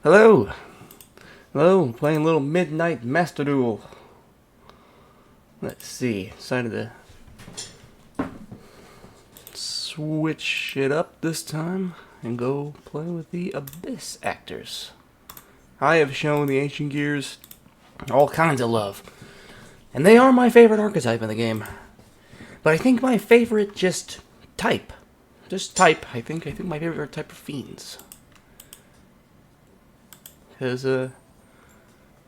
Hello! Hello, playing a little midnight MasterDuel. Let's see, decided to switch it up this time and go play with the Abyss actors. I have shown the Ancient Gears all kinds of love, and they are my favorite archetype in the game. But I think my favorite type, I think my favorite type of fiends. Because, I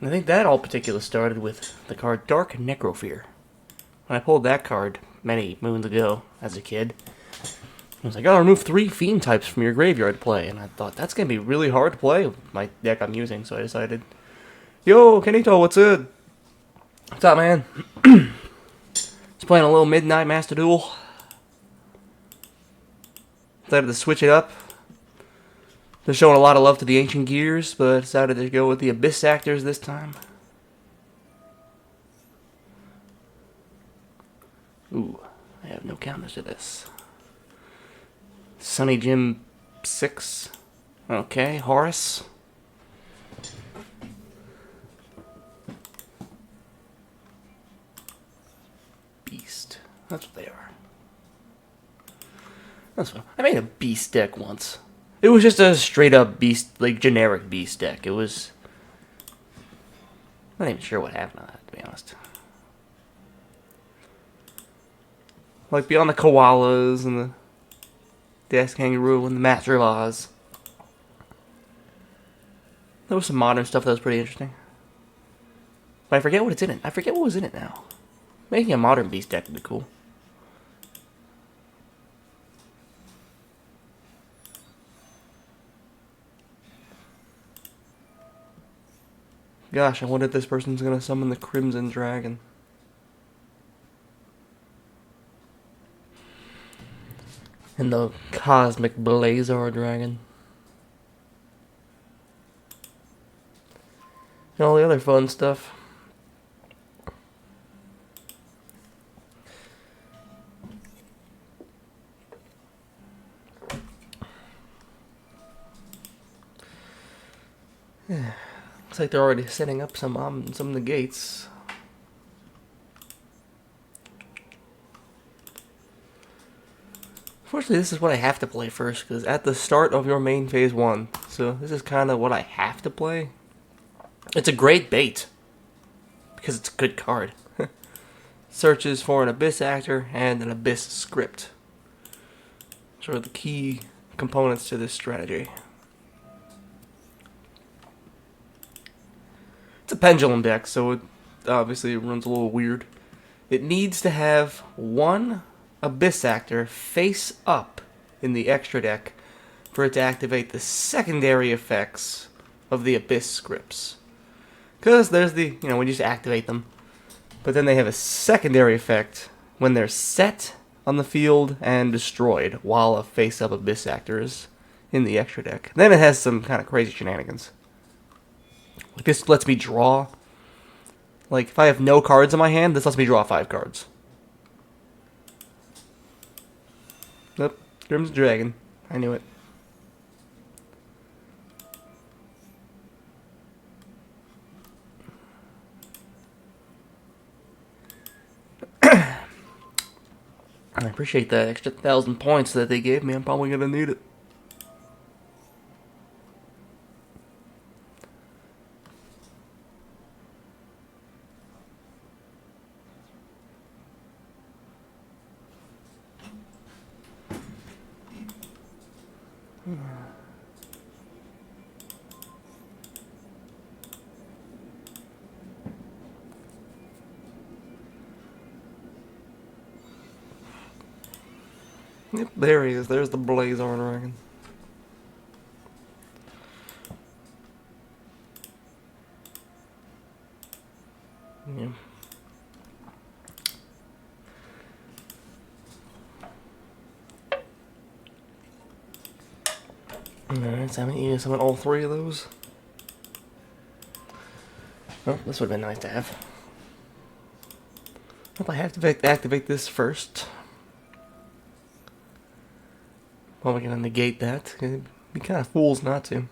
think that all particular started with the card Dark Necrofear. When I pulled that card many moons ago as a kid, I was like, oh, remove 3 fiend types from your graveyard to play. And I thought, that's going to be really hard to play with my deck I'm using, so I decided, yo, Kenito, what's up? What's up, man? Just playing a little midnight MasterDuel. Decided to switch it up. They're showing a lot of love to the Ancient Gears, but decided to go with the Abyss actors this time. Ooh, I have no counters to this. Sunny Jim 6. Okay, Horus. Beast. That's what they are. That's what I made a beast deck once. It was just a straight up beast, like generic beast deck. It was. I'm not even sure what happened to that, to be honest. Like beyond the koalas and the death kangaroo and the master of Oz, there was some modern stuff that was pretty interesting. But I forget what it's in it. I forget what was in it now. Making a modern beast deck would be cool. Gosh, I wonder if this person's gonna summon the Crimson Dragon. And the Cosmic Blazar Dragon. And all the other fun stuff. Yeah. Looks like they're already setting up some of the gates. Fortunately, this is what I have to play first, because at the start of your main phase 1, so this is kind of what I have to play. It's a great bait, because it's a good card. Searches for an Abyss actor and an Abyss script. Sort of the key components to this strategy. It's a pendulum deck, so it obviously runs a little weird. It needs to have one Abyss actor face up in the extra deck for it to activate the secondary effects of the Abyss scripts. Because there's when you just activate them. But then they have a secondary effect when they're set on the field and destroyed while a face-up Abyss actor is in the extra deck. Then it has some kind of crazy shenanigans. Like this lets me draw. Like if I have no cards in my hand, this lets me draw 5 cards. Nope, Crimson Dragon. I knew it. I appreciate that extra 1,000 points that they gave me. I'm probably gonna need it. Yep, there he is. There's the Blazar Dragon. Yeah. Alright, so I'm gonna use all 3 of those. Well, this would have been nice to have. Well, I have to activate this first. Well, we're gonna negate that. It'd be kind of fools not to.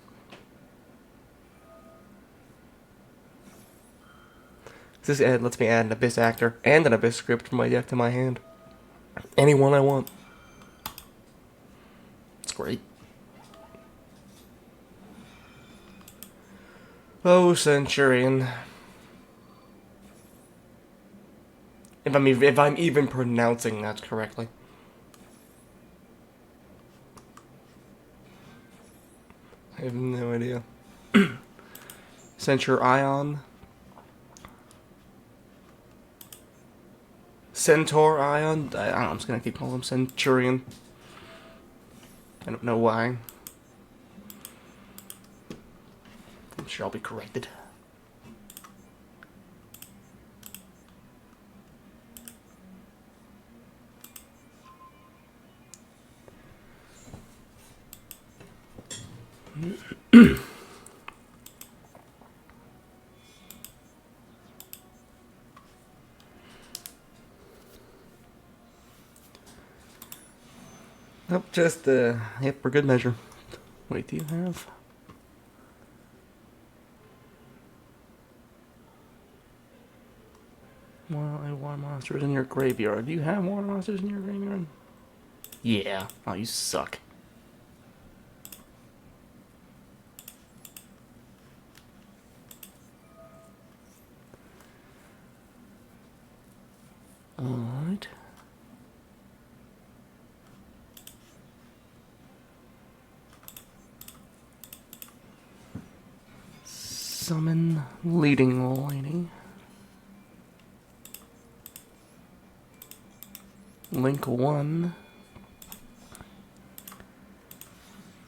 This lets me add an Abyss Actor and an Abyss Script from my deck to my hand. Any one I want. It's great. Oh, Centurion. If I'm even pronouncing that correctly. I have no idea. Centaur Ion. Centaur Ion? I don't know, I'm just gonna keep calling him Centurion. I don't know why. I'm sure I'll be corrected. Nope, just, yep, for good measure. Wait, do you have? Well, I want monsters in your graveyard. Do you have more monsters in your graveyard? Yeah. Oh, you suck. Alright. Summon Leading Lady. Link 1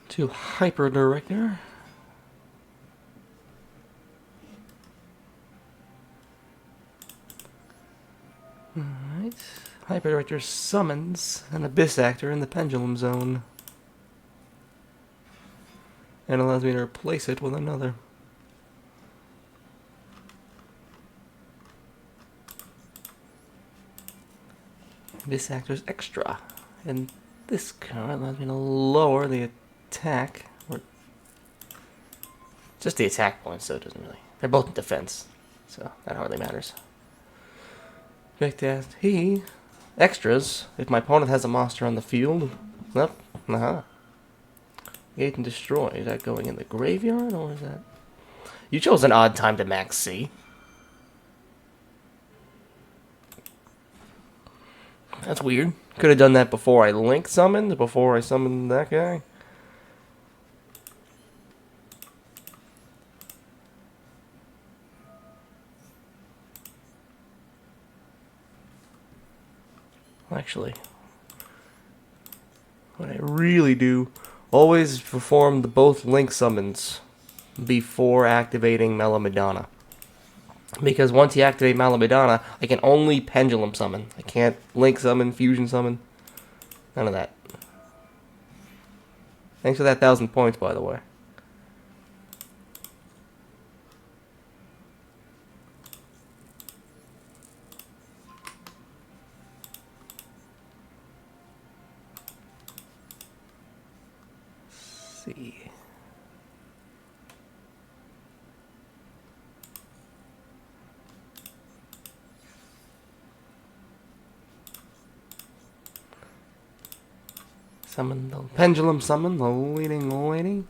to Hyper Director. Alright. Hyper Director summons an Abyss Actor in the Pendulum Zone. And allows me to replace it with another. This Actor's extra. And this card allows me to lower the attack. Or just the attack points, so it doesn't really. They're both in defense, so that hardly matters. He extras if my opponent has a monster on the field. Nope. Gate and destroy. Is that going in the graveyard or is that? You chose an odd time to max C. That's weird. Could have done that before I link summoned, before I summoned that guy. Actually, what I really do, always perform the both link summons before activating Melamidana. Because once you activate Melamidana, I can only pendulum summon. I can't link summon, fusion summon. None of that. Thanks for that 1,000 points, by the way. Let's see. Summon the pendulum, summon the leading lady.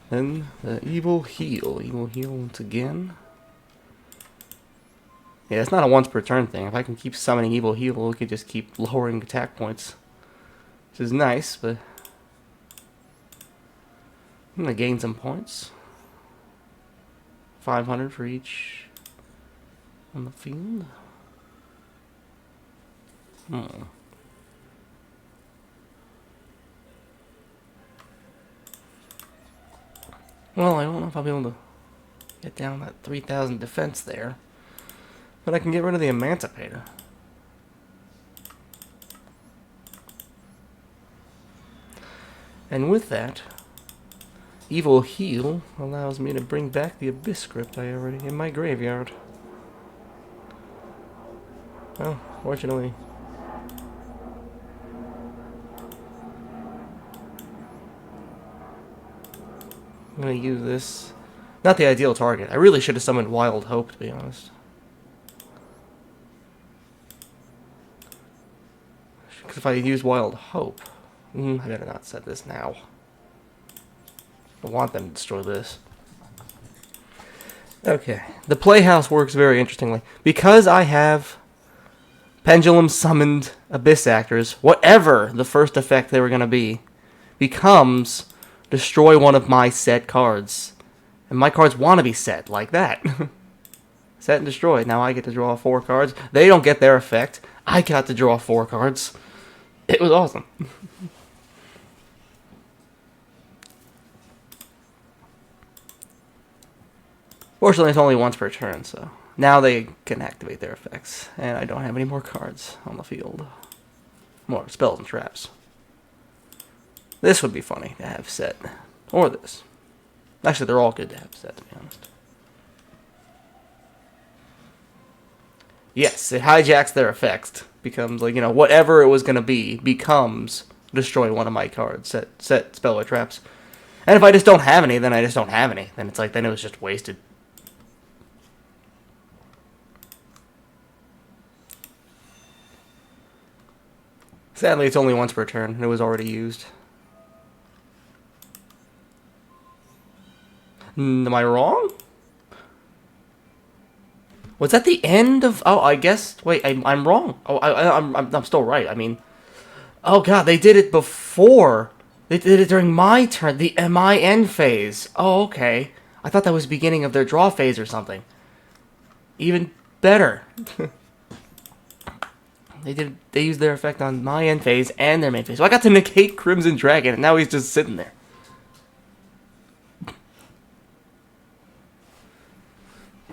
Then the evil heal. Evil heal once again. Yeah, it's not a once per turn thing. If I can keep summoning evil heal, we can just keep lowering attack points. Which is nice, but I'm gonna gain some points. 500 for each on the field. Well, I don't know if I'll be able to get down that 3,000 defense there. But I can get rid of the Emancipator. And with that, Evil Heal allows me to bring back the Abyss script I already in my graveyard. Well, fortunately. I'm gonna use this. Not the ideal target. I really should have summoned Wild Hope, to be honest. Because if I use Wild Hope... I better not set this now. I want them to destroy this. Okay. The Playhouse works very interestingly. Because I have Pendulum Summoned Abyss Actors, whatever the first effect they were going to be, becomes destroy one of my set cards. And my cards want to be set like that. Set and destroy. Now I get to draw 4 cards. They don't get their effect. I got to draw 4 cards. It was awesome. Fortunately, it's only once per turn, so now they can activate their effects. And I don't have any more cards on the field. More spells and traps. This would be funny to have set. Or this. Actually, they're all good to have set, to be honest. Yes, it hijacks their effects. Becomes, like, you know, whatever it was going to be becomes destroy one of my cards. Set spell or traps. And if I just don't have any, then I just don't have any. Then it's like, then it was just wasted. Sadly, it's only once per turn, and it was already used. Am I wrong? Was that the end of... Oh, I guess... Wait, I'm wrong. Oh, I'm still right. I mean... Oh, God, they did it before. They did it during my turn. My end phase. Oh, okay. I thought that was the beginning of their draw phase or something. Even better. They used their effect on my end phase and their main phase. So I got to negate Crimson Dragon, and now he's just sitting there.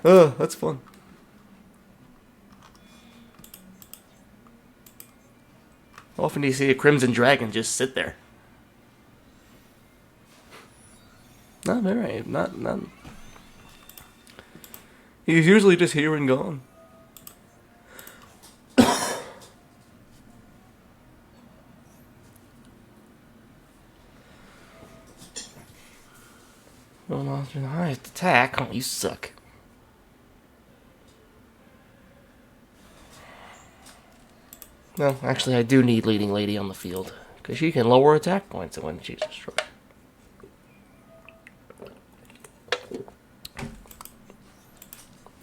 That's fun. How often do you see a Crimson Dragon just sit there? Not very. Not. He's usually just here and gone. Going on through the highest attack. Oh, you suck. No, actually, I do need Leading Lady on the field. Because she can lower attack points when she's destroyed.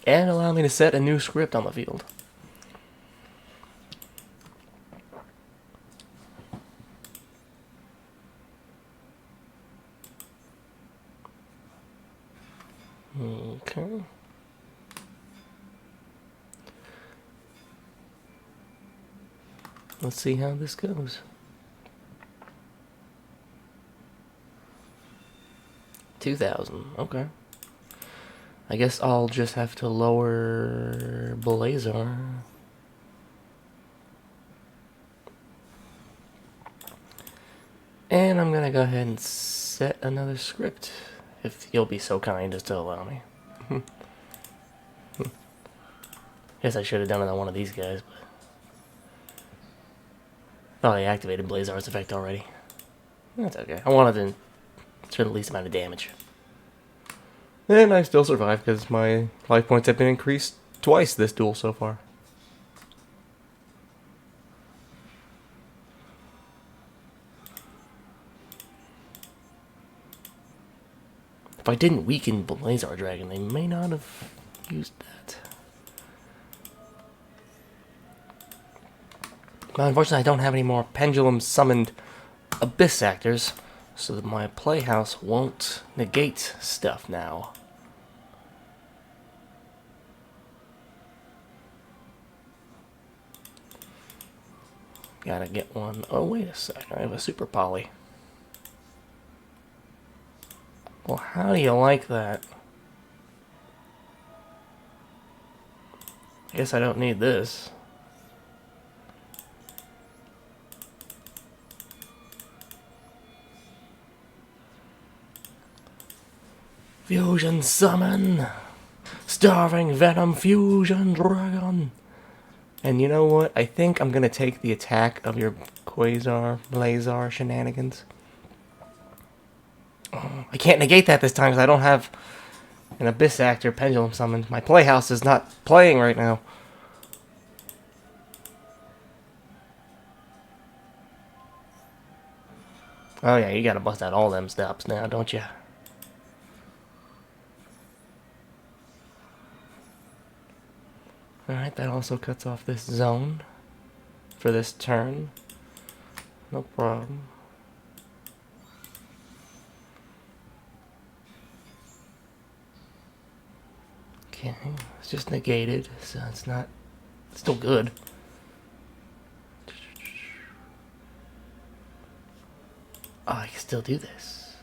And allow me to set a new script on the field. Okay. Let's see how this goes. 2,000. Okay. I guess I'll just have to lower Blazar. And I'm gonna go ahead and set another script, if you'll be so kind as to allow me. Guess I should have done it on one of these guys, but... Oh, I activated Blazar's effect already. That's okay. I wanted to do the least amount of damage. And I still survived because my life points have been increased twice this duel so far. If I didn't weaken Blazar Dragon, they may not have used that. But unfortunately, I don't have any more Pendulum Summoned Abyss Actors, so that my Playhouse won't negate stuff now. Gotta get one. Oh, wait a second. I have a Super Poly. Well, how do you like that? I guess I don't need this. Fusion Summon! Starving Venom Fusion Dragon! And you know what? I think I'm gonna take the attack of your Blazar shenanigans. Oh, I can't negate that this time because I don't have an Abyss Actor Pendulum Summoned. My Playhouse is not playing right now. Oh yeah, you gotta bust out all them steps now, don't you? Alright, that also cuts off this zone for this turn. No problem. Okay, it's just negated, so it's not... It's still good. Oh, I can still do this.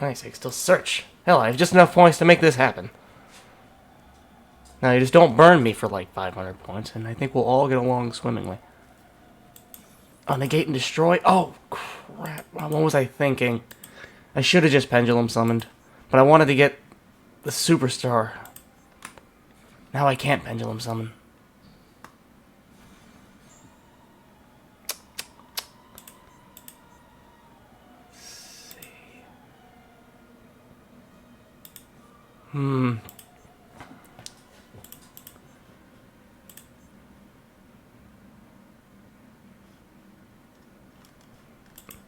Nice, I can still search. Hell, I have just enough points to make this happen. Now, you just don't burn me for like 500 points, and I think we'll all get along swimmingly. Oh, negate and destroy? Oh, crap. What was I thinking? I should have just pendulum summoned. But I wanted to get the superstar. Now I can't pendulum summon. Let's see.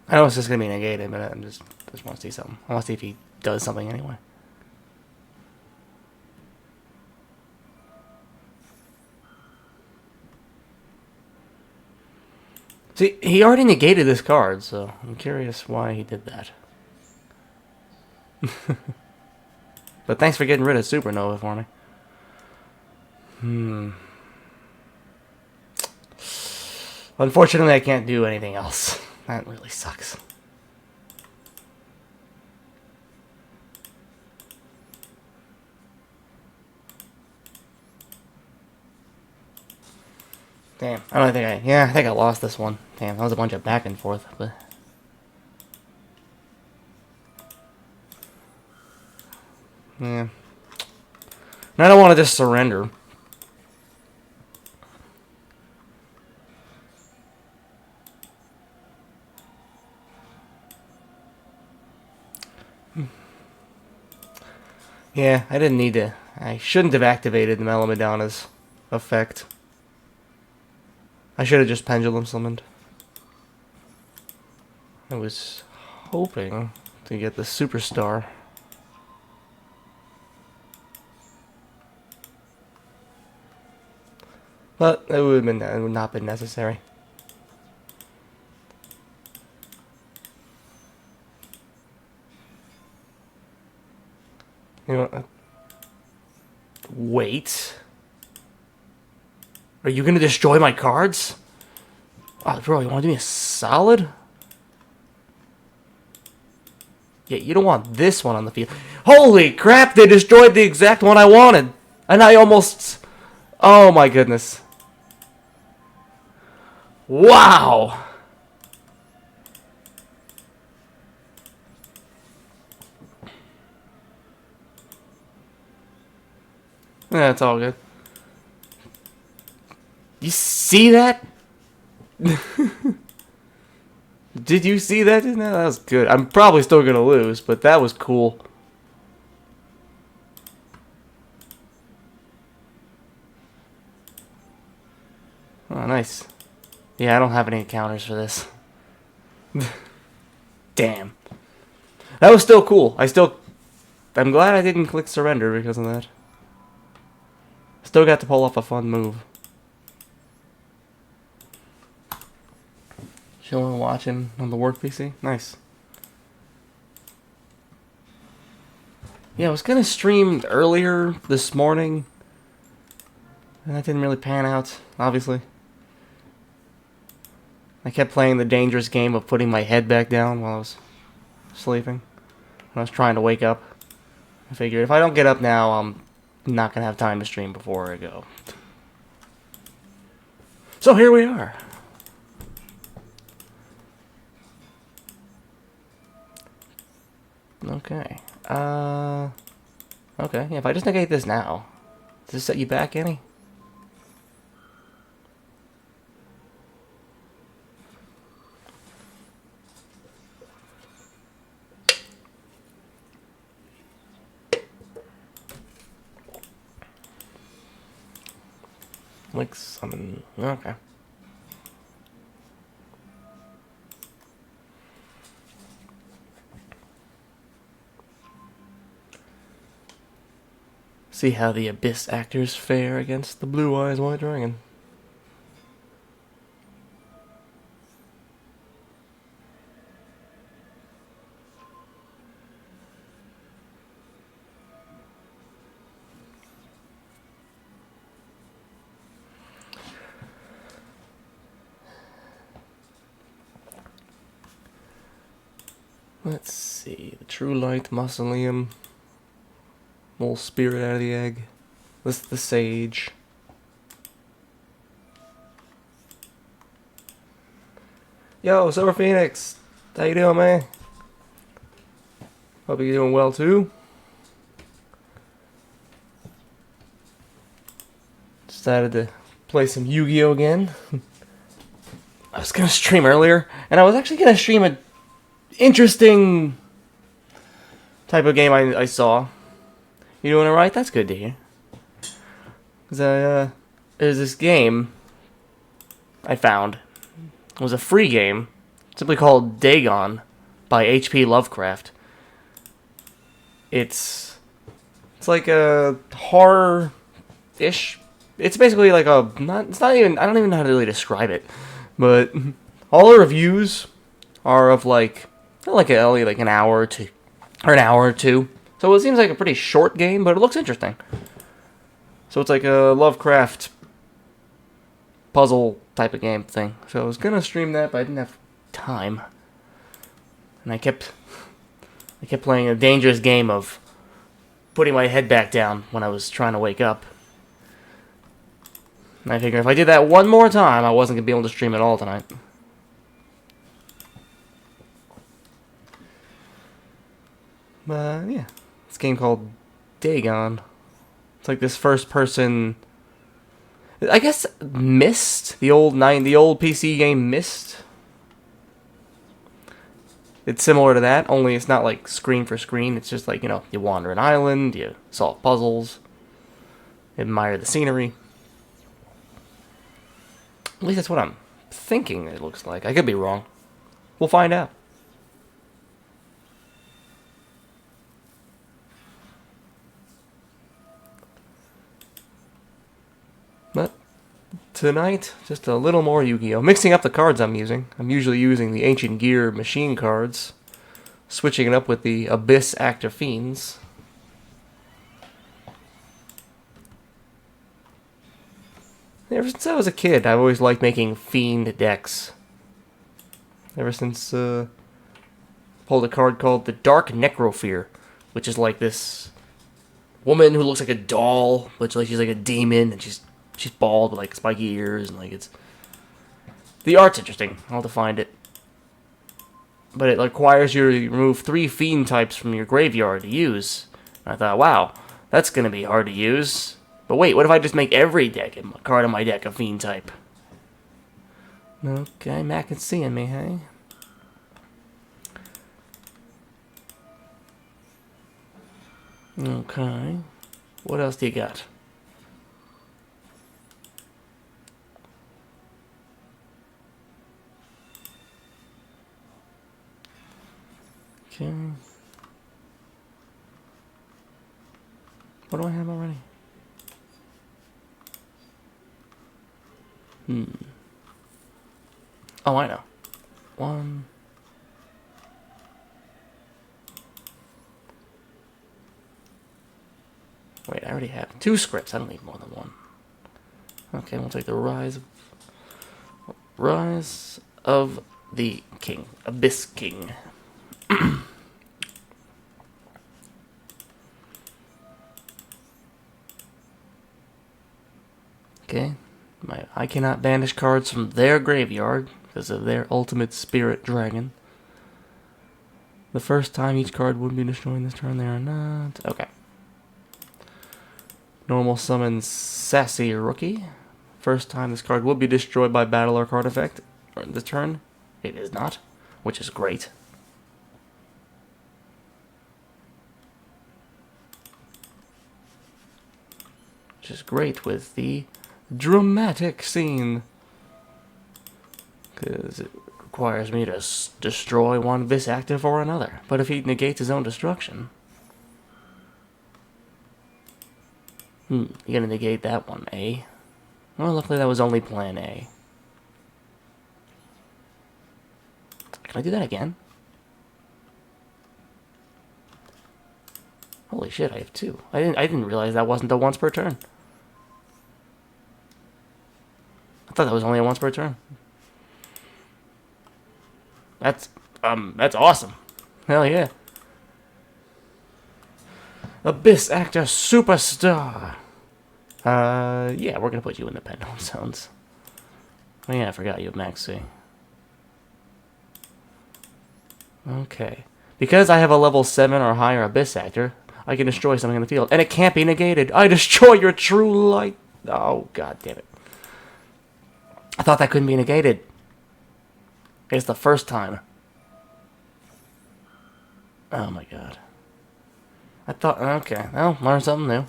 I know it's just gonna be negated, but I just want to see something. I want to see if he does something anyway. See, he already negated this card, so I'm curious why he did that. But thanks for getting rid of Supernova for me. Unfortunately, I can't do anything else. That really sucks. Damn, I think I lost this one. Damn, that was a bunch of back and forth, but... Yeah. And I don't want to just surrender. Yeah, I didn't need to... I shouldn't have activated the Melomadonna's effect. I should have just pendulum summoned. I was hoping to get the superstar. But it would not been necessary. You know, wait. Are you gonna destroy my cards? Oh, bro, you want to do me a solid? Yeah, you don't want this one on the field. Holy crap, they destroyed the exact one I wanted. And I almost... Oh my goodness. Wow. Yeah, it's all good. You see that? Did you see that? No, that was good. I'm probably still gonna lose, but that was cool. Oh, nice. Yeah, I don't have any counters for this. Damn. That was still cool. I'm glad I didn't click surrender because of that. Still got to pull off a fun move. Chilling, watching on the work PC. Nice. Yeah, I was gonna stream earlier this morning, and that didn't really pan out, obviously. I kept playing the dangerous game of putting my head back down while I was sleeping. When I was trying to wake up. I figured if I don't get up now, I'm not gonna have time to stream before I go. So here we are. Okay. Okay, yeah, if I just negate this now, does this set you back any? Like summon. Okay. See how the Abyss actors fare against the Blue Eyes White Dragon. Let's see. The True Light Mausoleum. Little spirit out of the egg. This is the Sage. Yo, Silver Phoenix! How you doing, man? Hope you're doing well, too. Decided to play some Yu-Gi-Oh! Again. I was gonna stream earlier, and I was actually gonna stream a interesting type of game I saw. You doing alright? That's good to hear. Cause there's this game I found. It was a free game, simply called Dagon by H.P. Lovecraft. It's like a horror-ish. It's basically like a it's not even, I don't even know how to really describe it, but all the reviews are of like only like an hour or two, So it seems like a pretty short game, but it looks interesting. So it's like a Lovecraft puzzle type of game thing. So I was gonna stream that, but I didn't have time, and I kept playing a dangerous game of putting my head back down when I was trying to wake up. And I figured if I did that one more time, I wasn't gonna be able to stream at all tonight. But yeah, this game called Dagon. It's like this first-person. I guess Myst, the old PC game Myst. It's similar to that, only it's not like screen for screen. It's just like, you know, you wander an island, you solve puzzles, admire the scenery. At least that's what I'm thinking it looks like. I could be wrong. We'll find out. But tonight, just a little more Yu-Gi-Oh! Mixing up the cards I'm using. I'm usually using the Ancient Gear machine cards, switching it up with the Abyss Actor Fiends. Ever since I was a kid, I've always liked making Fiend decks. Ever since pulled a card called the Dark Necrofear, which is like this woman who looks like a doll, but like she's like a demon, and she's bald with like spiky ears, and like it's, the art's interesting. I'll have to find it, but it requires you to remove 3 fiend types from your graveyard to use. And I thought, wow, that's gonna be hard to use. But wait, what if I just make every card in my deck a fiend type? Okay, Mac is seeing me, hey? Okay, what else do you got? Okay. What do I have already? Oh, I know. 1. Wait, I already have 2 scripts. I don't need more than 1. Okay, we'll take the Rise of the King. Abyss King. Okay. I cannot banish cards from their graveyard because of their ultimate spirit dragon. The first time each card would be destroyed this turn, they are not. Okay. Normal summon Sassy Rookie. First time this card will be destroyed by battle or card effect this turn. It is not, which is great. Which is great with the dramatic scene, because it requires me to destroy one Abyss active or another. But if he negates his own destruction, You're gonna negate that one, eh? Well, luckily that was only plan A. Can I do that again? Holy shit, I have two. I didn't realize that wasn't a once per turn. I thought that was only a once per turn. That's awesome. Hell yeah. Abyss Actor Superstar. Yeah, we're gonna put you in the pendulum zones. Oh yeah, I forgot you have Max C. Okay. Because I have a level 7 or higher Abyss Actor, I can destroy something in the field. And it can't be negated. I destroy your true light. Oh, god damn it. I thought that couldn't be negated. It's the first time. Oh my god. I thought, okay, well, learn something new.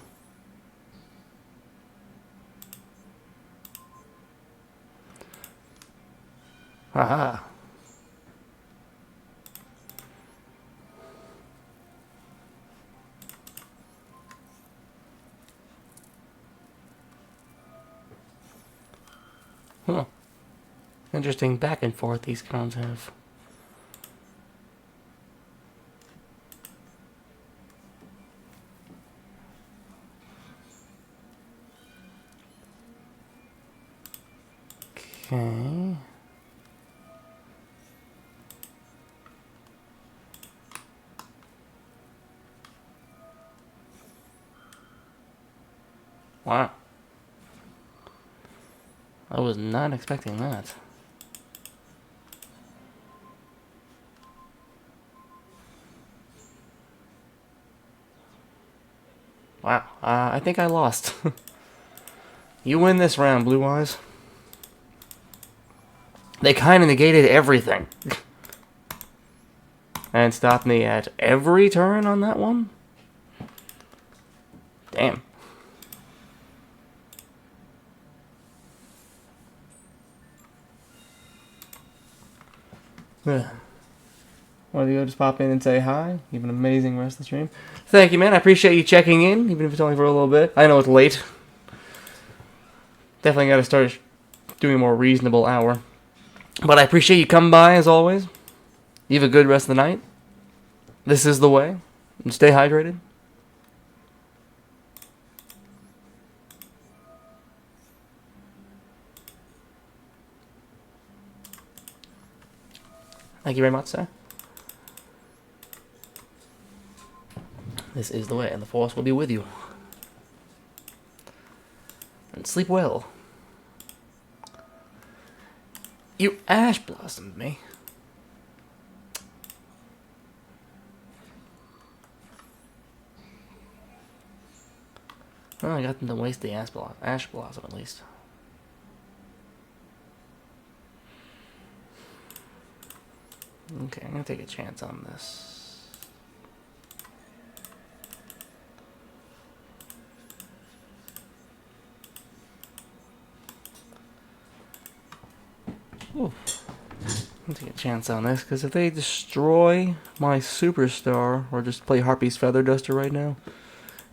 Haha. Huh. Interesting back and forth these cards have. Okay. Wow. I was not expecting that. Wow. I think I lost. You win this round, Blue Eyes. They kind of negated everything. And stopped me at every turn on that one? Damn. Wanted to go just pop in and say hi. You have an amazing rest of the stream. Thank you, man. I appreciate you checking in, even if it's only for a little bit. I know it's late. Definitely got to start doing a more reasonable hour. But I appreciate you coming by, as always. You have a good rest of the night. This is the way. And stay hydrated. Thank you very much, sir. This is the way, and the Force will be with you. And sleep well. You ash blossomed me. Well, I got them to waste the ash blossom at least. Okay, I'm gonna take a chance on this. Ooh. I'll take a chance on this, because if they destroy my superstar, or just play Harpy's Feather Duster right now,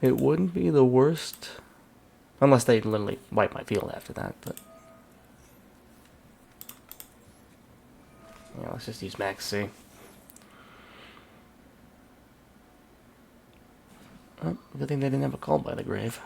it wouldn't be the worst. Unless they literally wipe my field after that, but... yeah, let's just use Max C. Oh, good thing they didn't have a call by the grave.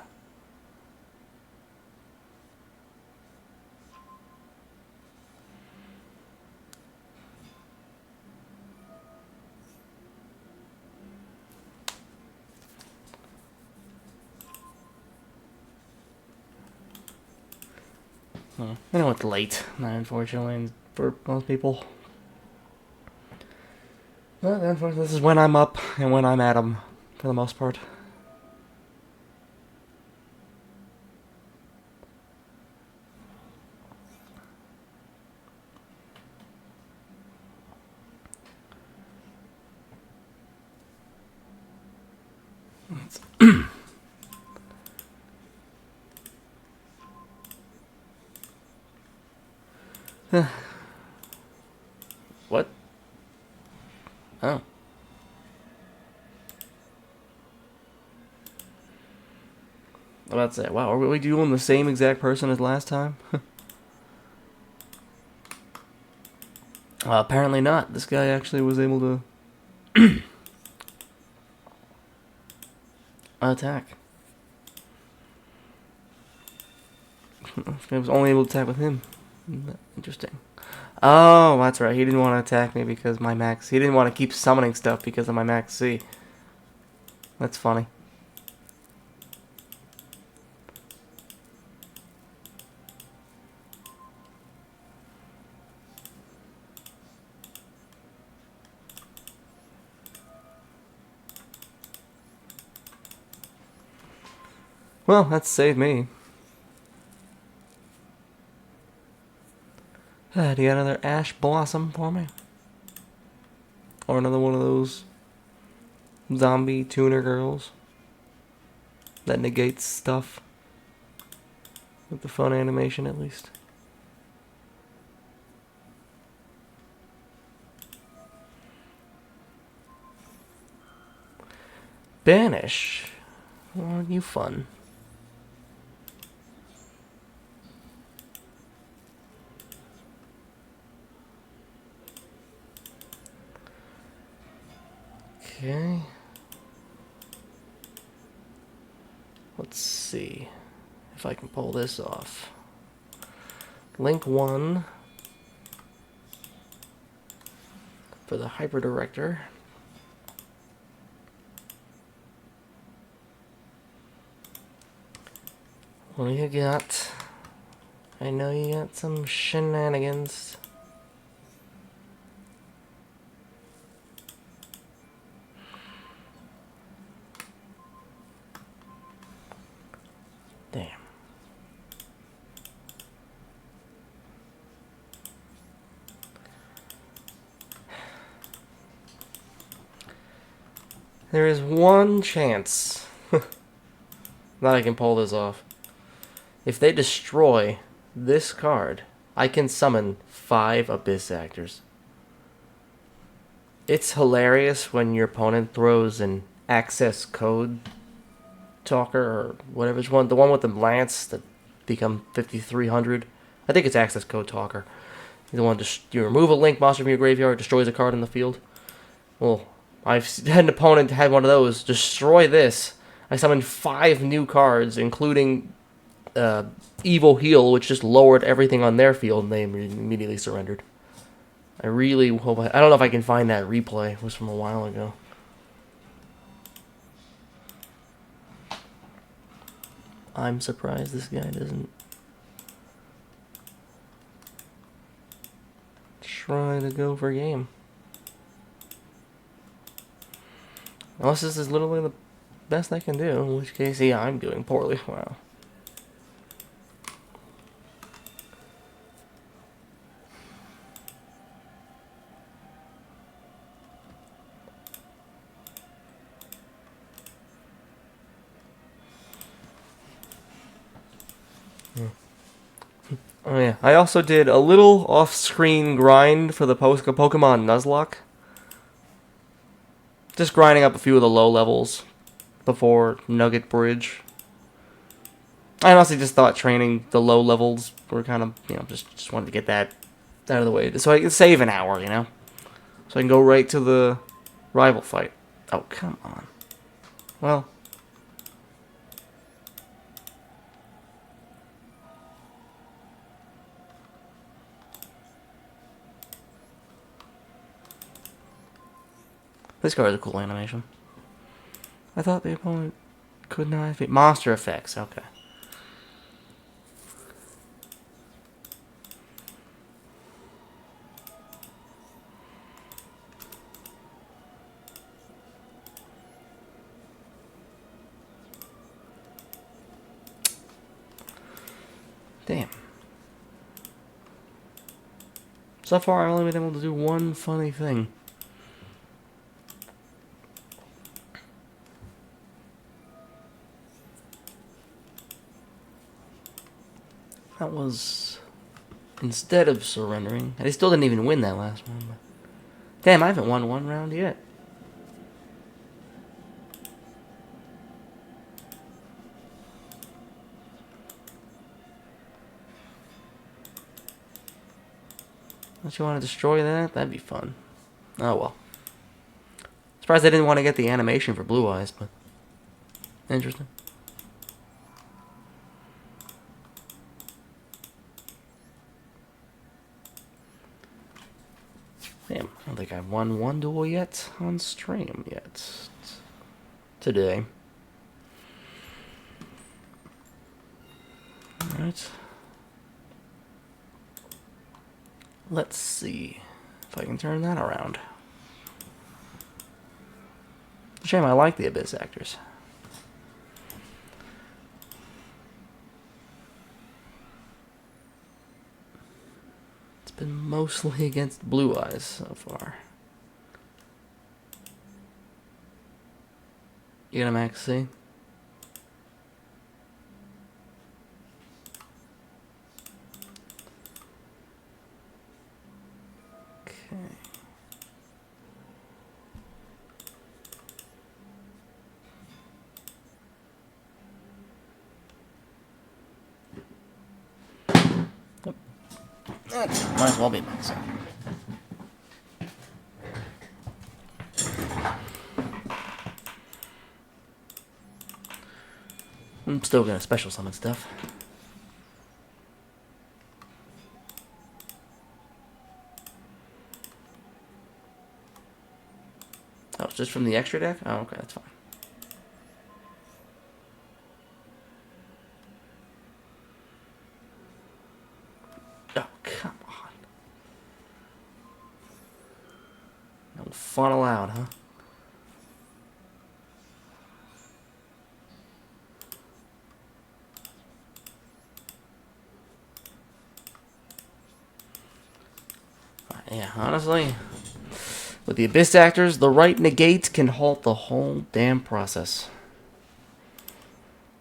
I know it's late, unfortunately, for most people. But unfortunately, this is when I'm up and when I'm at them, for the most part. What? Oh. I'm about to say, wow, are we doing the same exact person as last time? Apparently not. This guy actually was able to attack. I was only able to attack with him. Interesting. Oh, that's right. He didn't want to attack me because my max. He didn't want to keep summoning stuff because of my max C. That's funny. Well, that saved me. Do you got another Ash Blossom for me? Or another one of those zombie tuner girls that negates stuff with the fun animation at least. Banish. Aren't you fun? Okay. Let's see if I can pull this off. Link 1 for the Hyper Director. What do you got? I know you got some shenanigans. Damn. There is one chance that I can pull this off. If they destroy this card, I can summon 5 Abyss Actors. It's hilarious when your opponent throws an access code talker or whatever it's one, the one with the lance that become 5300. I think it's access code talker. The one you remove a link monster from your graveyard, destroys a card in the field. Well, I've had an opponent had one of those. Destroy this. I summoned 5 new cards, including Evil Heal, which just lowered everything on their field, and they immediately surrendered. I really hope I don't know if I can find that replay. It was from a while ago. I'm surprised this guy doesn't try to go for game. Unless this is literally the best I can do, in which case, yeah, I'm doing poorly. Wow. Oh yeah, I also did a little off-screen grind for the Pokemon Nuzlocke. Just grinding up a few of the low levels before Nugget Bridge. I honestly just thought training the low levels were kind of, just wanted to get that out of the way. So I can save an hour, So I can go right to the rival fight. Oh, come on. Well. This card is a cool animation. I thought the opponent could not be monster effects. Okay. Damn. So far, I've only been able to do one funny thing. That was instead of surrendering. I still didn't even win that last one. But damn, I haven't won one round yet. Don't you want to destroy that? That'd be fun. Oh well. Surprised I didn't want to get the animation for Blue Eyes, but interesting. Damn, I don't think I've won one duel yet on stream yet. Today. Alright. Let's see if I can turn that around. Shame, I like the Abyss actors. It's been mostly against Blue Eyes so far. You gonna max C? Okay. Yep. Might as well be maxing. I'm still gonna special summon stuff. Oh, it's just from the extra deck? Oh, okay, that's fine. Oh, come on. No fun allowed, huh? Yeah, honestly, with the Abyss actors, the right negate can halt the whole damn process.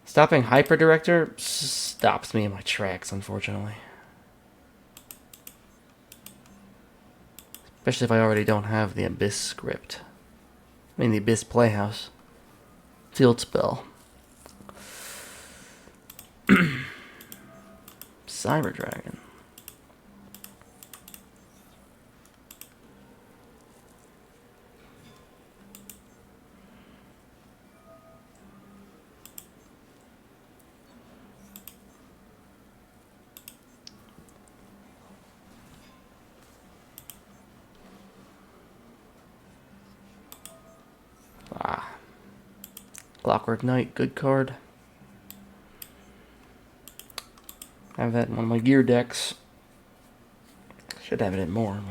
Stopping Hyper Director stops me in my tracks, unfortunately. Especially if I already don't have the Abyss script. I mean, the Abyss Playhouse. Field Spell. Cyber Dragon. Ah. Clockwork Knight, good card. I have that in one of my gear decks. Should have it in more,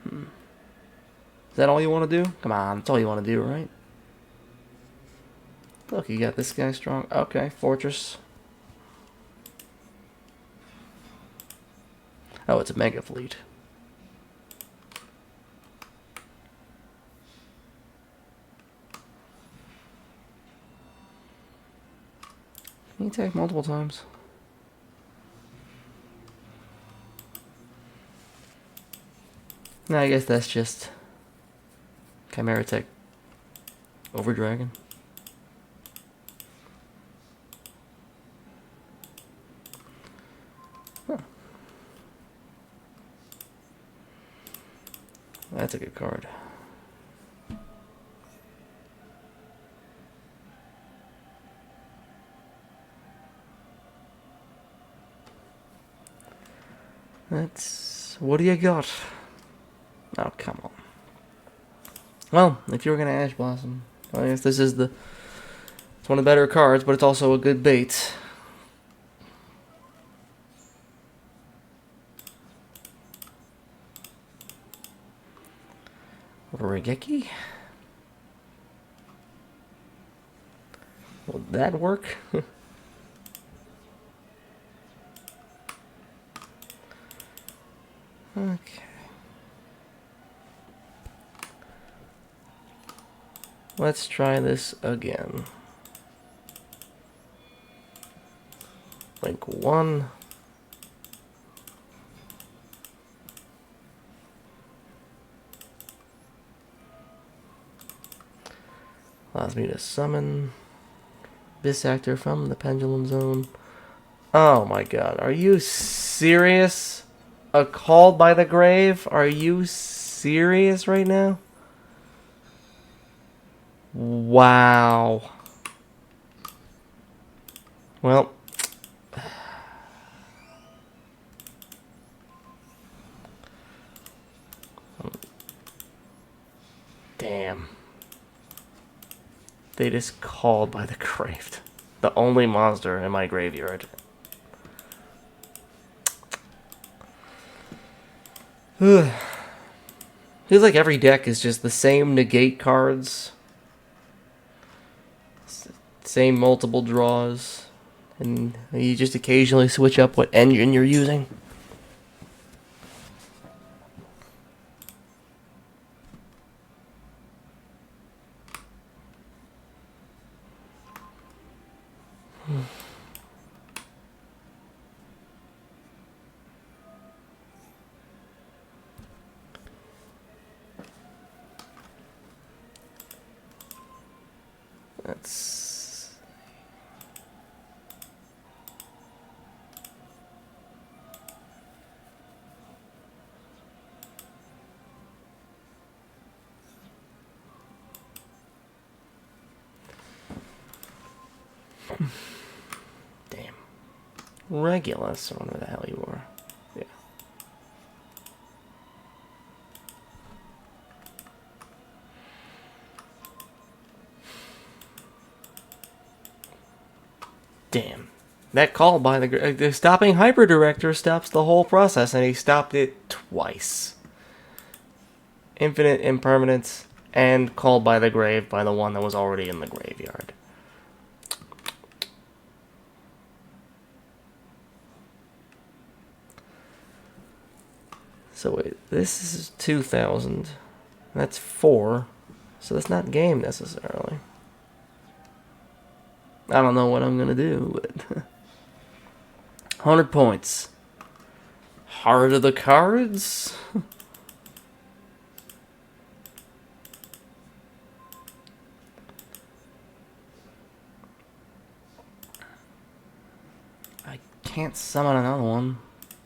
but... Is that all you want to do? Come on, that's all you want to do, right? Look, you got this guy strong. Okay, Fortress. Oh, it's a Mega Fleet. Can you attack multiple times? No, I guess that's just Chimera Tech over Dragon. Huh. That's a good card. That's... What do you got? Oh, come on. Well, if you were going to Ash Blossom, I guess this is the... It's one of the better cards, but it's also a good bait. Regeki? Will that work? Okay. Let's try this again. Link 1. Allows me to summon this actor from the Pendulum Zone Oh my god. Are you serious? A Called by the Grave? Are you serious right now? Wow. Well. Damn. They just Called by the Grave. The only monster in my graveyard. Feels like every deck is just the same negate cards. Same multiple draws. And you just occasionally switch up what engine you're using. That's... Damn. Regulus, or whatever the hell you were. Yeah. Damn. That Call by the stopping Hyper Director stops the whole process, and he stopped it twice. Infinite Impermanence and Called by the Grave by the one that was already in the graveyard. So wait, this is 2,000. That's 4. So that's not game necessarily. I don't know what I'm gonna do, but 100 points. Heart of the Cards? I can't summon another one.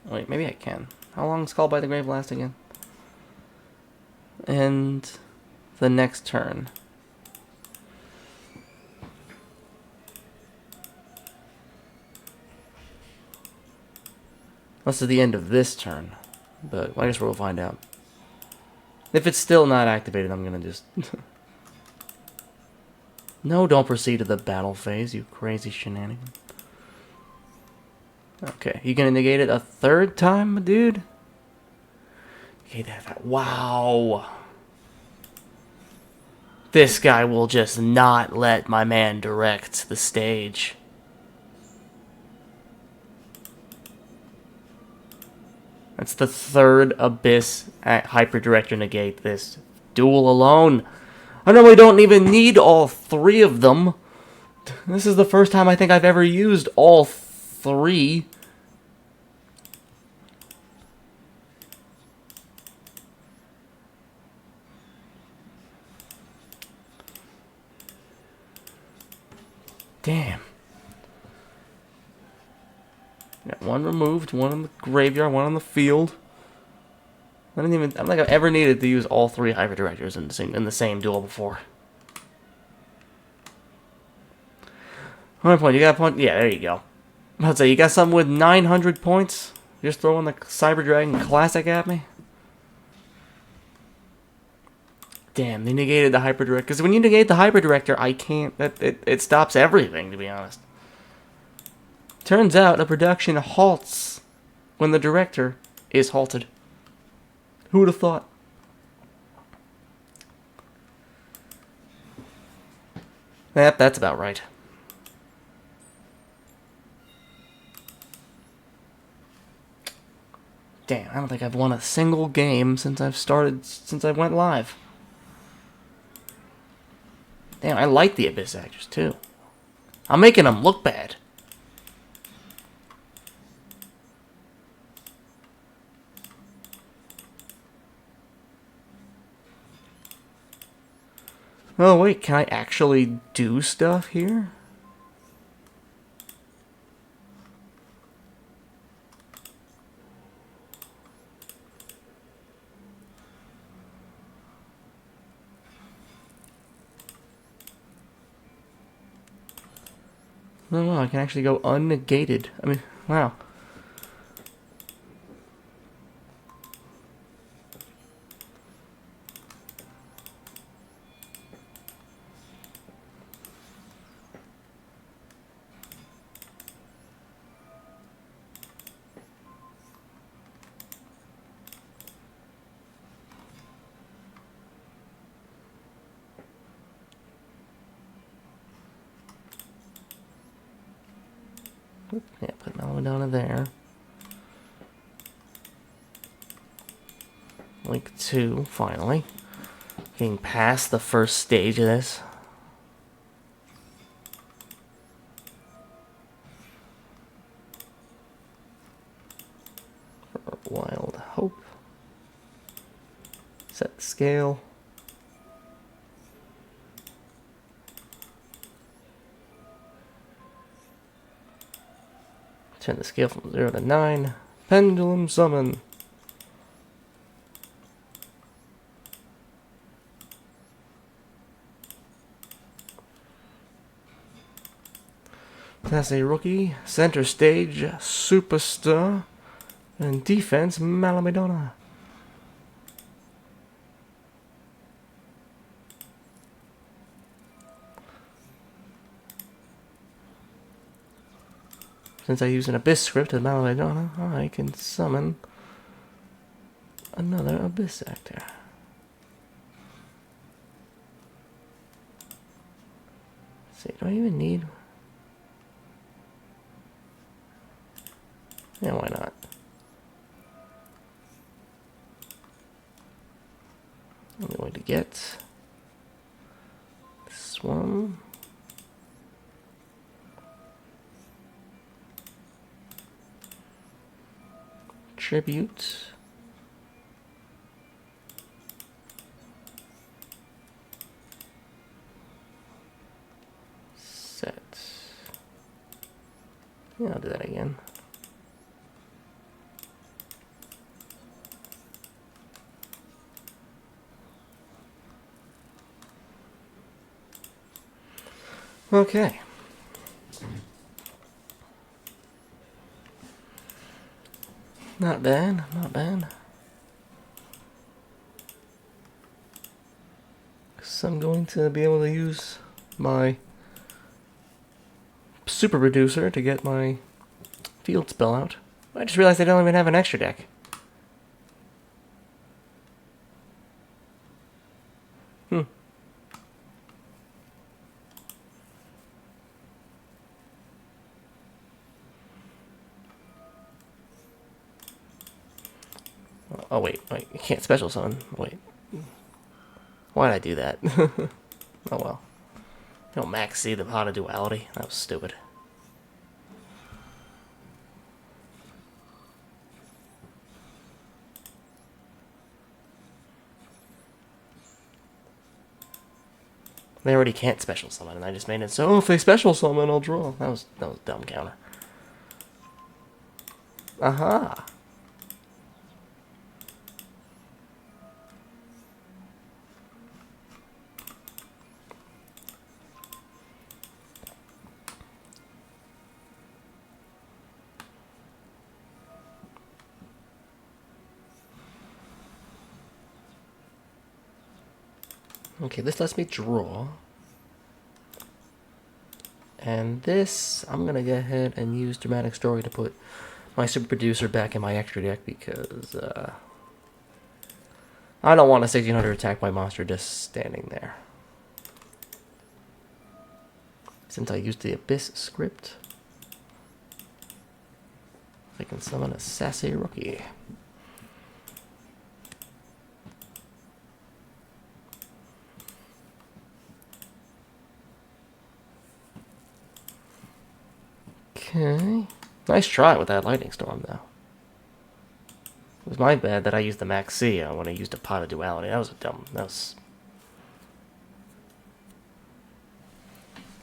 Wait, maybe I can. How long does Call by the Grave last again? And the next turn. This is the end of this turn. But I guess we'll find out. If it's still not activated, I'm gonna just... No, don't proceed to the battle phase, you crazy shenanigan. Okay, you gonna negate it a third time, dude? Okay, that. Wow. This guy will just not let my man direct the stage. That's the third Abyss at Hyper Director negate this duel alone. I normally don't even need all 3 of them. This is the first time I think I've ever used all 3. Damn. Got 1 removed, 1 in the graveyard, 1 on the field. I don't think I've ever needed to use all 3 Hyper Directors in the same duel before. 100 points. You got a point? Yeah, there you go. I was say, you got something with 900 points? You're just throwing the Cyber Dragon Classic at me? Damn, they negated the Hyper Director. Because when you negate the Hyper Director, I can't... It stops everything, to be honest. Turns out a production halts when the director is halted. Who would have thought? Yep, that's about right. Damn, I don't think I've won a single game since I went live. Damn, I like the Abyss actors too. I'm making them look bad. Oh wait, can I actually do stuff here? Oh, wow, I can actually go unnegated. I mean, wow. Yeah, put another one down to there. Link 2, finally. Getting past the first stage of this. For Wild Hope. Set the scale. Turn the scale from 0 to 9. Pendulum summon. That's a rookie. Center stage, superstar. And defense, Malamedona. Since I use an Abyss script of Malamedona, I can summon another Abyss actor. Let's see, do I even need... Yeah, why not? I'm going to get this one. Tribute. Set. Yeah, I'll do that again. Okay. Not bad, not bad. So I'm going to be able to use my super reducer to get my field spell out. I just realized I don't even have an extra deck. Oh, wait, you can't special summon. Wait. Why'd I do that? Oh, well. No, Max see the pot of duality. That was stupid. They already can't special summon, and I just made it so if they special summon, I'll draw. That was a dumb counter. Aha! Okay, this lets me draw. And this, I'm going to go ahead and use Dramatic Story to put my Super Producer back in my extra deck because I don't want a 1600 attack by monster just standing there. Since I used the Abyss script, I can summon a sassy rookie. Okay. Nice try with that Lightning Storm, though. It was my bad that I used the Maxia when I used a Pot of Duality. That was a dumb... That was...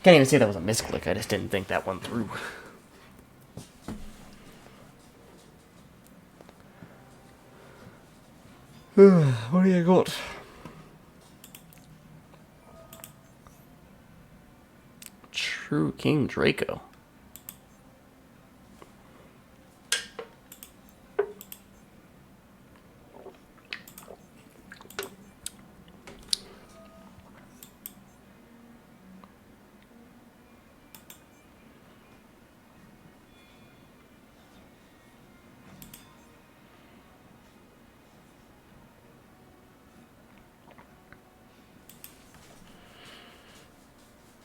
Can't even say that was a misclick. I just didn't think that one through. What do you got? True King Draco.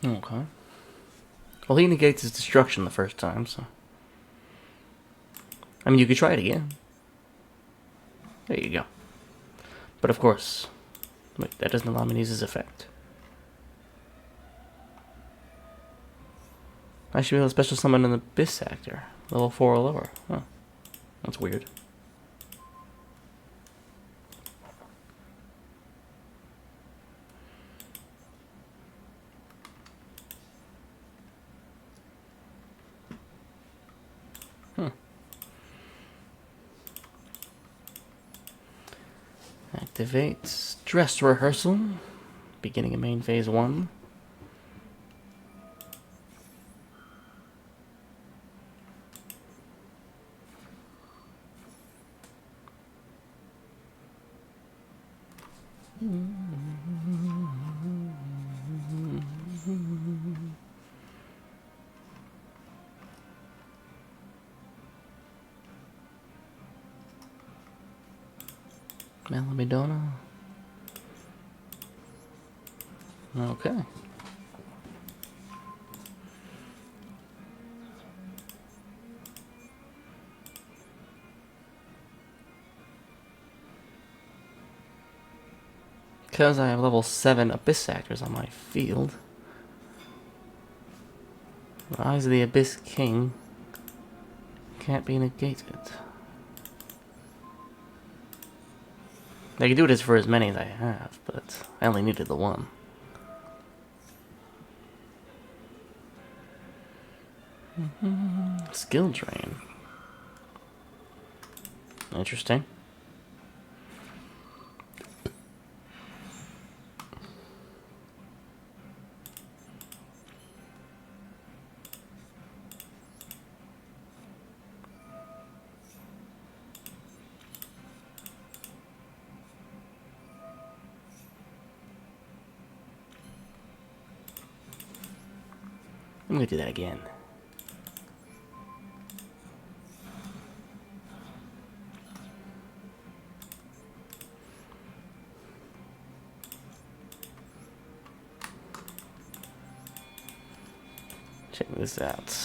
Okay. Well, he negates his destruction the first time, so... I mean, you could try it again. There you go. But of course... Wait, that doesn't allow me to use his effect. I should be able to special summon an Abyss Actor. Level 4 or lower. Huh. That's weird. Activates Dress Rehearsal. Beginning of main phase 1. Melamidonna. Okay. Because I have level 7 Abyss Actors on my field. The Eyes of the Abyss King can't be negated. I can do it for as many as I have, but I only needed the one. Skill drain. Interesting. I'm gonna do that again. Check this out.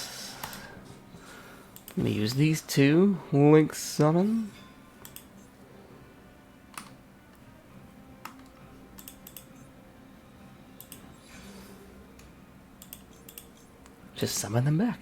I'm gonna use these two. Link Summon. Just summon them back.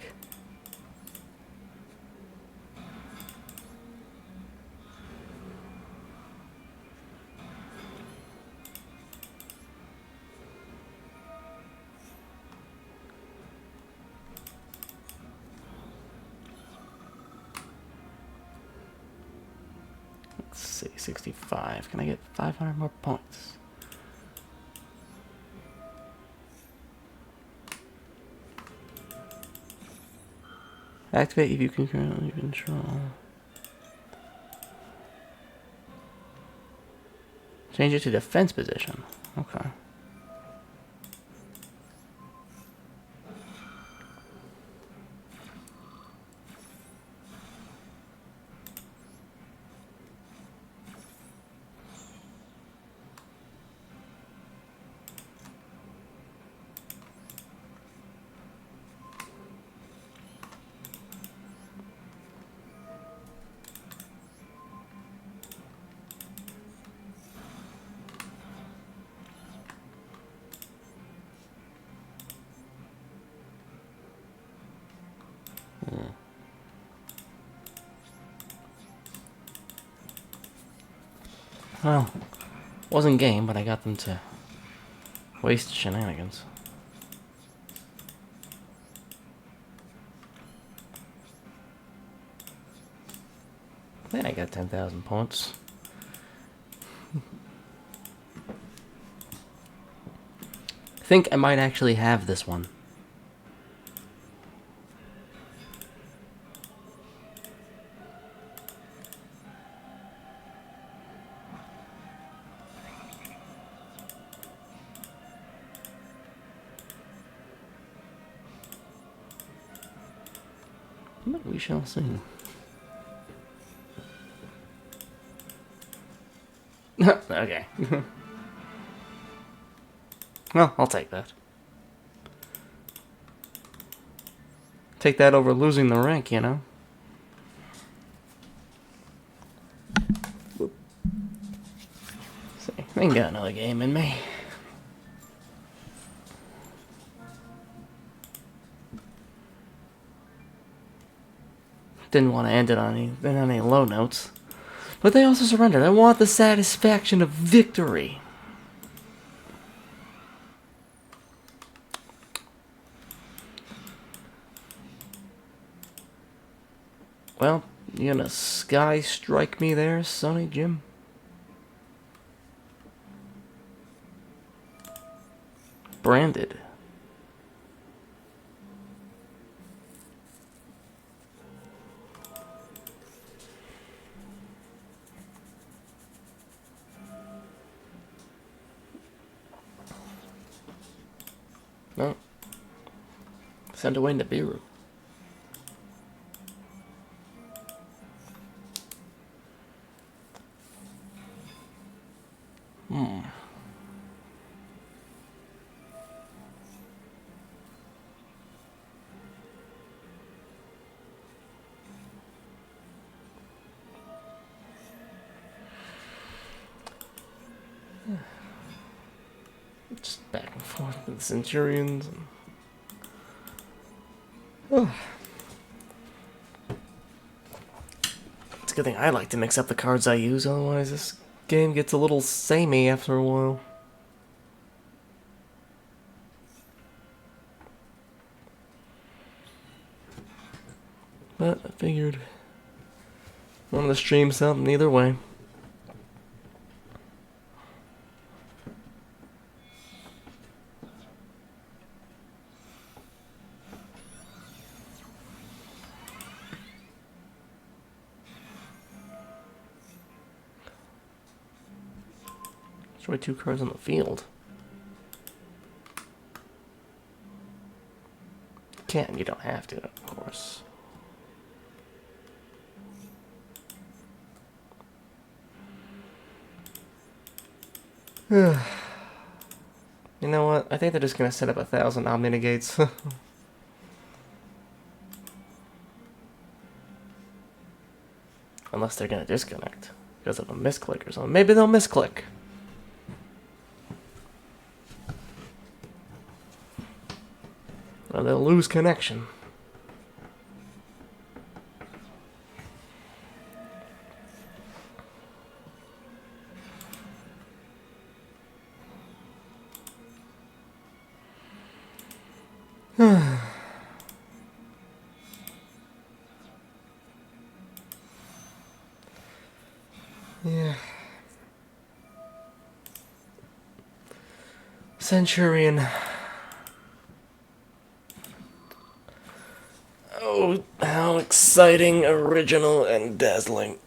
Let's see, 65. Can I get 500 more points? Activate if you can currently control. Change it to defense position. Okay. Well, wasn't game, but I got them to waste shenanigans. Then I got 10,000 points. I think I might actually have this one. But we shall see. Okay. Well, I'll take that. Take that over losing the rank, you know? See, I ain't got another game in me. Didn't want to end it on any low notes. But they also surrendered. I want the satisfaction of victory. Well, you gonna sky strike me there, Sonny Jim? Branded. No. Send away Nibiru. Just back and forth with the Centurions. Oh. It's a good thing I like to mix up the cards I use, otherwise this game gets a little samey after a while. But I figured wanted to stream something either way. Destroy 2 cards on the field. You don't have to, of course. You know what? I think they're just gonna set up 1,000 Omni-Negates. Unless they're gonna disconnect because of a misclick or something. Maybe they'll misclick. Or they'll lose connection. Yeah. Centurion. Oh, how exciting, original, and dazzling.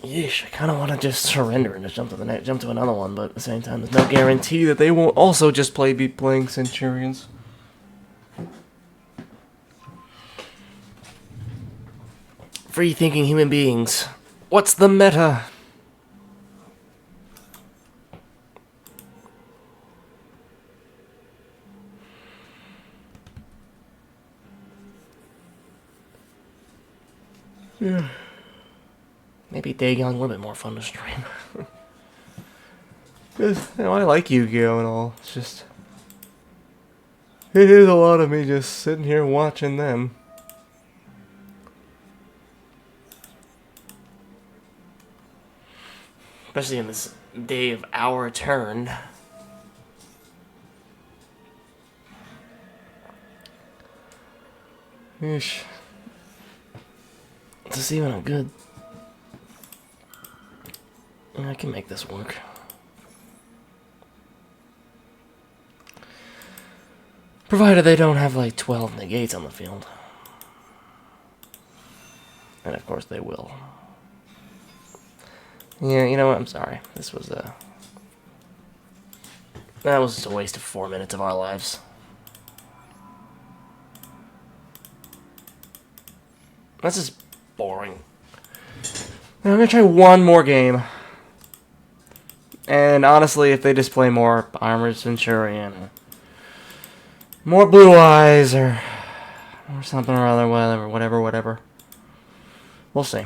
Yeesh, I kind of want to just surrender and just jump to another one, but at the same time, there's no guarantee that they won't also just be playing Centurions. Free-thinking human beings. What's the meta? Yeah. Maybe Dagon a little bit more fun to stream. Because, you know, I like Yu-Gi-Oh! And all. It's just... it is a lot of me just sitting here watching them. Especially in this day of our turn. Yeesh. To see when I'm good. I can make this work. Provided they don't have like 12 negates on the field. And of course they will. Yeah, you know what? I'm sorry. This was that was just a waste of 4 minutes of our lives. This is boring. Now I'm gonna try one more game. And honestly, if they display more Armored Centurion, or more Blue Eyes, or something or other, whatever. We'll see.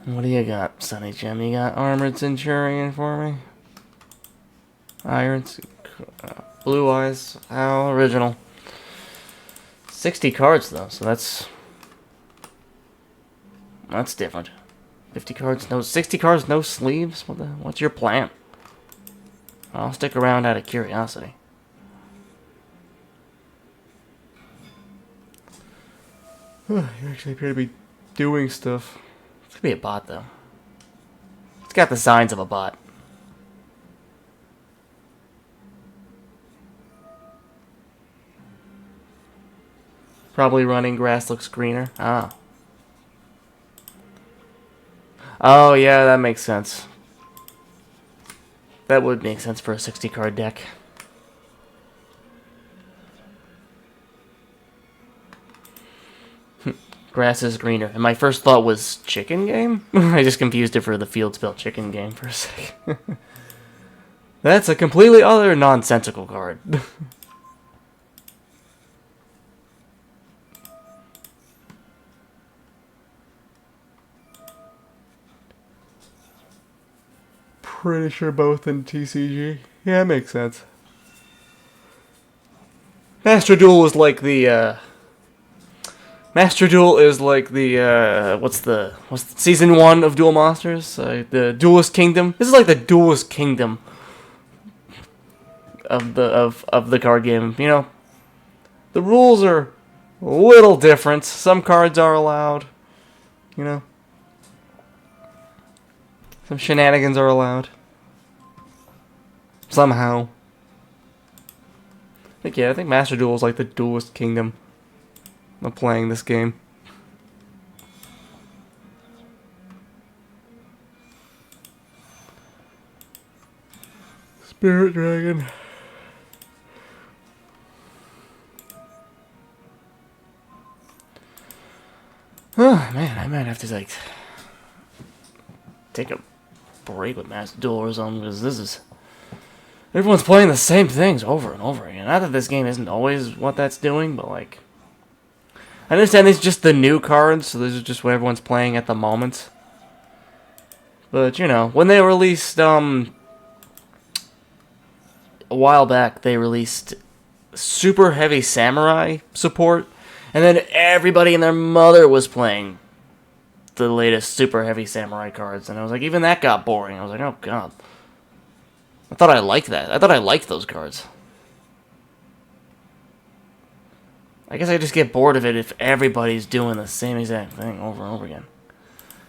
What do you got, Sonny Jim? You got Armored Centurion for me? Blue Eyes. How original. 60 cards, though, so that's different. 50 cards, 60 cards, no sleeves? What's your plan? I'll stick around out of curiosity. You actually appear to be doing stuff. It's gonna be a bot, though. It's got the signs of a bot. Probably running grass looks greener. Ah. Oh, yeah, that makes sense. That would make sense for a 60-card deck. Grass is greener. And my first thought was chicken game? I just confused it for the field spell chicken game for a second. That's a completely other nonsensical card. Pretty sure both in TCG. Yeah, it makes sense. MasterDuel is like the, MasterDuel is like the, what's season 1 of Duel Monsters? The Duelist Kingdom. This is like the Duelist Kingdom of the card game. You know, the rules are a little different. Some cards are allowed. You know, some shenanigans are allowed. Somehow. I think MasterDuel is like the Duelist Kingdom of playing this game. Spirit Dragon. Oh man, I might have to like take a break with MasterDuel or something, because this is, everyone's playing the same things over and over again. Not that this game isn't always what that's doing, but like, I understand these are just the new cards, so these are just what everyone's playing at the moment. But you know, when they released a while back, they released Super Heavy Samurai support, and then everybody and their mother was playing the latest Super Heavy Samurai cards, and I was like, even that got boring. I was like, oh god. I thought I liked that. I thought I liked those cards. I guess I just get bored of it if everybody's doing the same exact thing over and over again.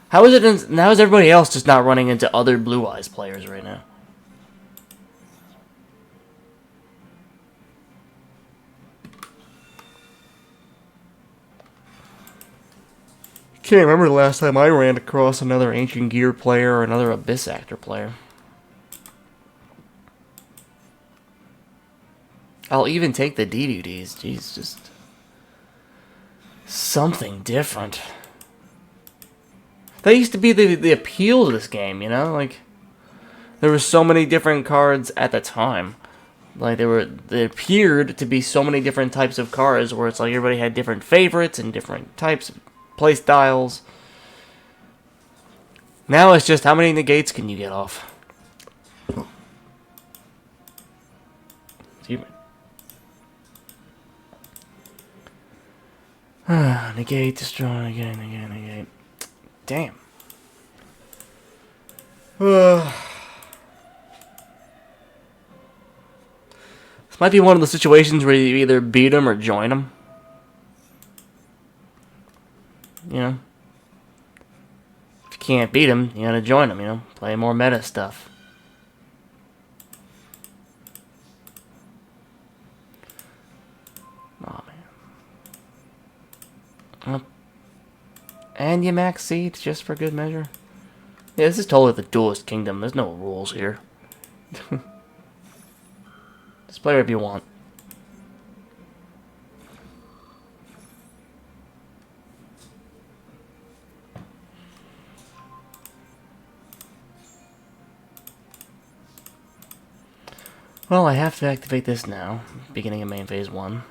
How is everybody else just not running into other Blue Eyes players right now? Can't remember the last time I ran across another Ancient Gear player or another Abyss Actor player. I'll even take the DVDs. Jeez, just something different. That used to be the appeal to this game, you know? Like, there were so many different cards at the time. Like, they appeared to be so many different types of cards where it's like everybody had different favorites and different types of play styles. Now it's just how many negates can you get off? Excuse me. Negate, destroy, negate. Damn. This might be one of the situations where you either beat them or join them. You know? If you can't beat them, you gotta join them, you know? Play more meta stuff. Oh, man. And you max seed just for good measure. Yeah, this is totally the Duelist Kingdom. There's no rules here. Just play it if you want. Well, I have to activate this now. Beginning of main phase 1.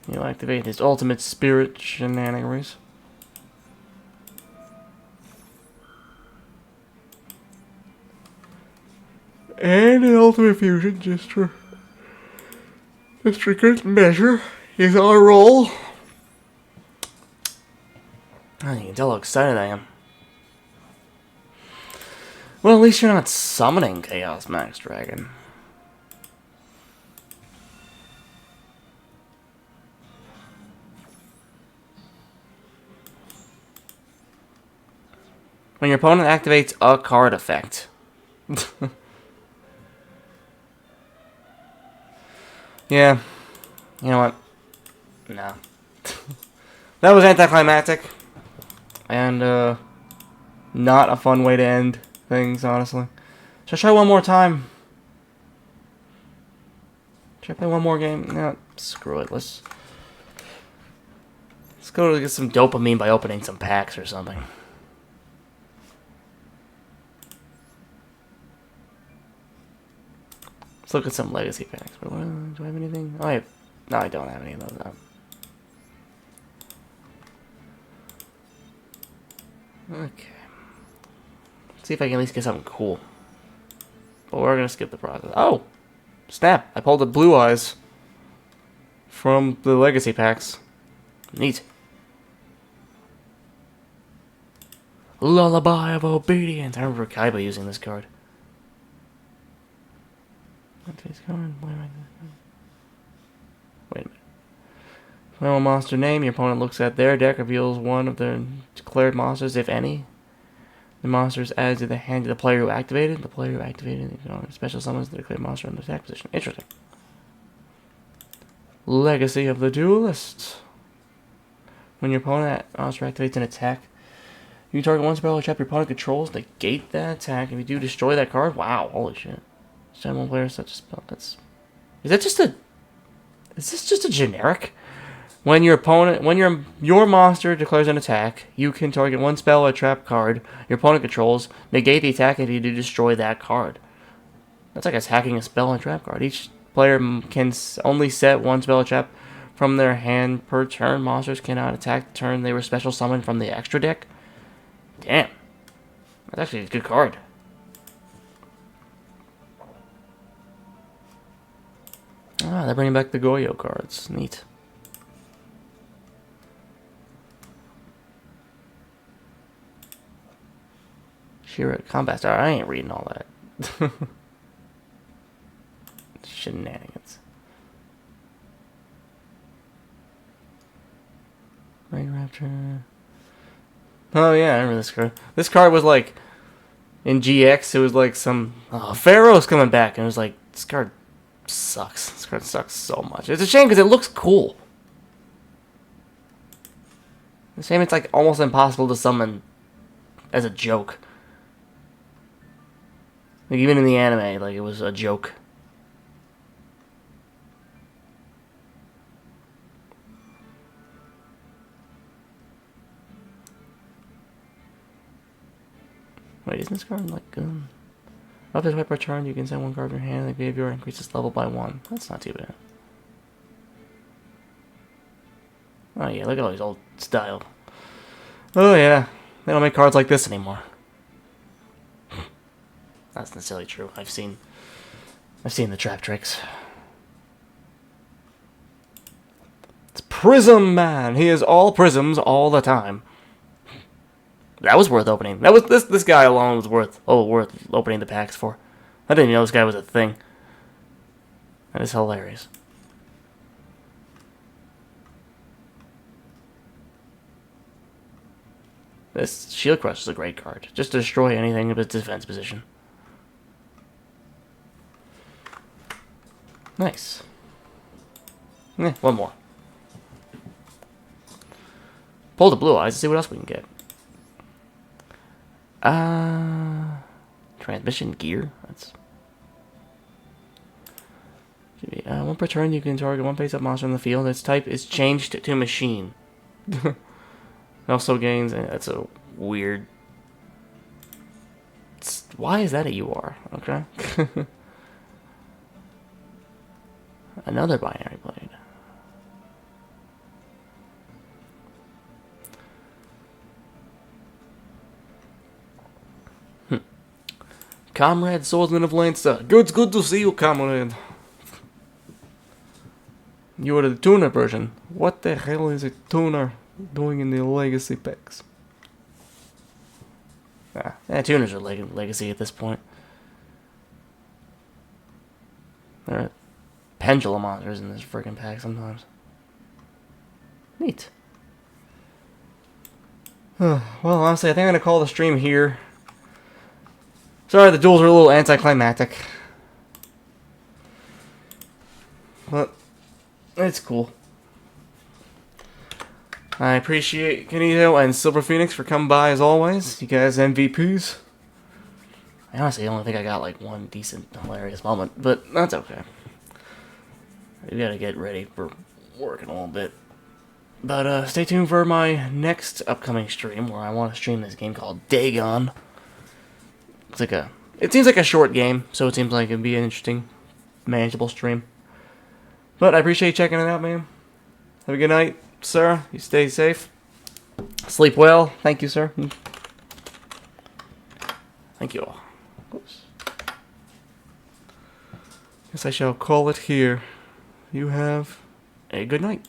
You'll activate his ultimate spirit shenanigans. And an ultimate fusion just for good measure. He's on a roll. Oh, you can tell how excited I am. Well, at least you're not summoning Chaos Max Dragon. When your opponent activates a card effect. Yeah. You know what? No. That was anticlimactic. And, not a fun way to end things, honestly. Should I try one more time? Should I play one more game? No, screw it. Let's go to get some dopamine by opening some packs or something. Let's look at some legacy packs. Do I have anything? Oh, no, I don't have any of those. No. Okay. Let's see if I can at least get something cool. But we're gonna skip the process. Oh! Snap! I pulled the blue eyes from the legacy packs. Neat. Lullaby of Obedience. I remember Kaiba using this card. Wait a minute. Final monster name. Your opponent looks at their deck, reveals one of their declared monsters, if any. The monster is added to the hand of the player who activated. The player who activated special summons the declared monster in the attack position. Interesting. Legacy of the Duelist. When your opponent monster activates an attack, you target one spell or trap your opponent controls, negate that attack. If you do, destroy that card. Wow, holy shit. Send one player such a spell. Is this just a generic? When your monster declares an attack, you can target one spell or trap card your opponent controls, negate the attack, and if you do, destroy that card. That's like attacking a spell and trap card. Each player can only set one spell or trap from their hand per turn. Monsters cannot attack the turn they were special summoned from the extra deck. Damn. That's actually a good card. Ah, they're bringing back the Yugioh cards. Neat. Shira Combat Star. I ain't reading all that. Shenanigans. Rain Raptor. Oh yeah, I remember this card. This card was like in GX. It was like some Pharaoh's coming back, and it was like this card sucks. This card sucks so much. It's a shame because it looks cool. It's a shame it's like almost impossible to summon as a joke. Like even in the anime, like it was a joke. Wait, isn't this card like after swipe per turn, you can send one card from your hand. The graveyard increases level by 1. That's not too bad. Oh yeah, look at all these old style. Oh yeah, they don't make cards like this anymore. That's necessarily true. I've seen the trap tricks. It's Prism Man. He is all prisms all the time. That was worth opening. That was this guy alone was worth opening the packs for. I didn't even know this guy was a thing. That is hilarious. This Shield Crush is a great card. Just to destroy anything in its defense position. Nice. One more. Pull the blue eyes and see what else we can get. Transmission gear. That's... one per turn, you can target one face-up monster in the field. Its type is changed to machine. It also gains... That's a weird... Why is that a UR? Okay. Another binary blade. Comrade Swordsman of Leinster. Good to see you, comrade. You are the tuner version. What the hell is a tuner doing in the legacy packs? Tuners are legacy at this point. There are pendulum monsters in this freaking pack sometimes. Neat. Well, honestly, I think I'm going to call the stream here. Sorry, the duels are a little anticlimactic. But it's cool. I appreciate Yugioh and Silver Phoenix for coming by as always. You guys MVPs. I honestly only think I got like one decent, hilarious moment, but that's okay. We gotta get ready for work in a little bit. But stay tuned for my next upcoming stream where I want to stream this game called Dagon. It seems like a short game, so it seems like it'd be an interesting, manageable stream. But I appreciate you checking it out, man. Have a good night, sir. You stay safe. Sleep well. Thank you, sir. Thank you all. Oops. Guess I shall call it here. You have a good night.